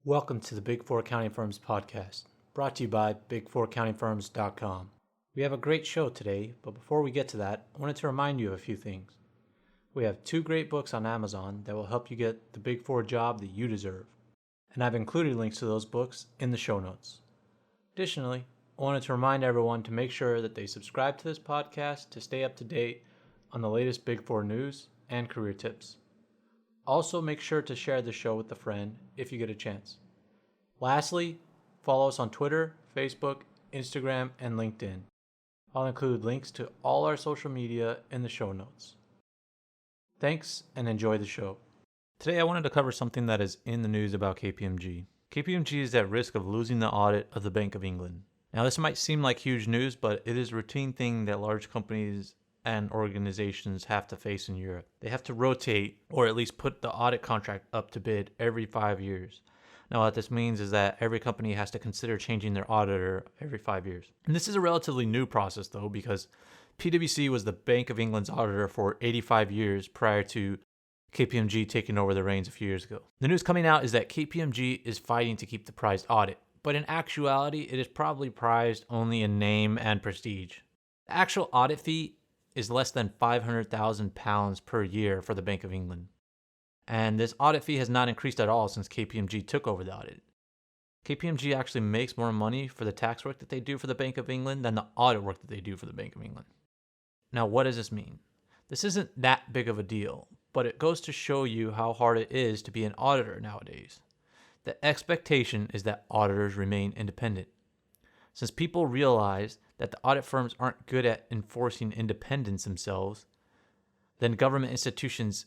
Welcome to the Big Four Accounting Firms podcast, brought to you by big4accountingfirms.com. We have a great show today, but before we get to that, I wanted to remind you of a few things. We have 2 great books on Amazon that will help you get the Big Four job that you deserve, and I've included links to those books in the show notes. Additionally, I wanted to remind everyone to make sure that they subscribe to this podcast to stay up to date on the latest Big Four news and career tips. Also, make sure to share the show with a friend if you get a chance. Lastly, follow us on Twitter, Facebook, Instagram, and LinkedIn. I'll include links to all our social media in the show notes. Thanks and enjoy the show. Today I wanted to cover something that is in the news about KPMG. KPMG is at risk of losing the audit of the Bank of England. Now this might seem like huge news, but it is a routine thing that large companies and organizations have to face in Europe. They have to rotate or at least put the audit contract up to bid every 5 years. Now what this means is that every company has to consider changing their auditor every 5 years. And this is a relatively new process though, because PwC was the Bank of England's auditor for 85 years prior to KPMG taking over the reins a few years ago. The news coming out is that KPMG is fighting to keep the prized audit, but in actuality it is probably prized only in name and prestige. The actual audit fee is less than £500,000 per year for the Bank of England. And this audit fee has not increased at all since KPMG took over the audit. KPMG actually makes more money for the tax work that they do for the Bank of England than the audit work that they do for the Bank of England. Now, what does this mean? This isn't that big of a deal, but it goes to show you how hard it is to be an auditor nowadays. The expectation is that auditors remain independent. Since people realize that the audit firms aren't good at enforcing independence themselves, then government institutions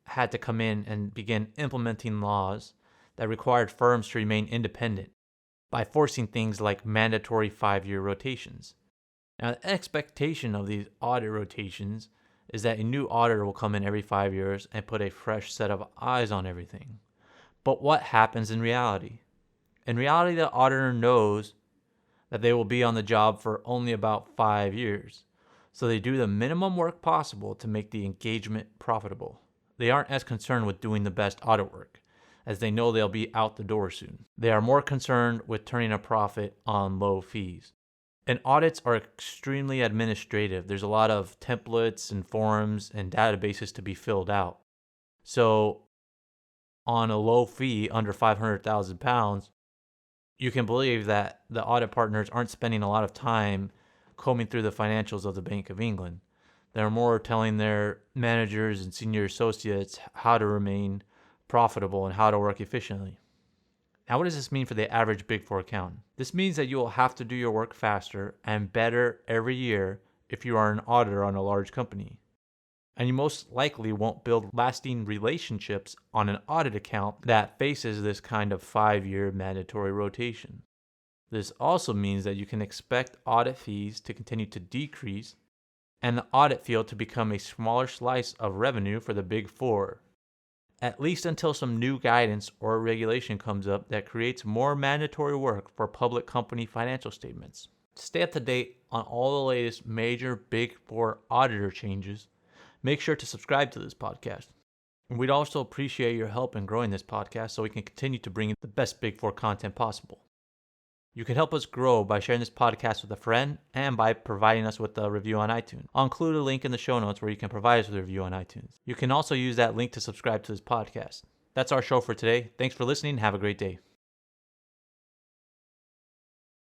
had to come in and begin implementing laws that required firms to remain independent by forcing things like mandatory 5-year rotations. Now, the expectation of these audit rotations is that a new auditor will come in every 5 years and put a fresh set of eyes on everything. But what happens in reality? In reality, the auditor knows that they will be on the job for only about 5 years. So they do the minimum work possible to make the engagement profitable. They aren't as concerned with doing the best audit work, as they know they'll be out the door soon. They are more concerned with turning a profit on low fees. And audits are extremely administrative. There's a lot of templates and forms and databases to be filled out. So on a low fee under £500,000, you can believe that the audit partners aren't spending a lot of time combing through the financials of the Bank of England. They're more telling their managers and senior associates how to remain profitable and how to work efficiently. Now, what does this mean for the average Big Four accountant? This means that you will have to do your work faster and better every year if you are an auditor on a large company. And you most likely won't build lasting relationships on an audit account that faces this kind of 5-year mandatory rotation. This also means that you can expect audit fees to continue to decrease and the audit field to become a smaller slice of revenue for the Big Four, at least until some new guidance or regulation comes up that creates more mandatory work for public company financial statements. To stay up to date on all the latest major Big Four auditor changes, make sure to subscribe to this podcast. And we'd also appreciate your help in growing this podcast so we can continue to bring you the best Big Four content possible. You can help us grow by sharing this podcast with a friend and by providing us with a review on iTunes. I'll include a link in the show notes where you can provide us with a review on iTunes. You can also use that link to subscribe to this podcast. That's our show for today. Thanks for listening and have a great day.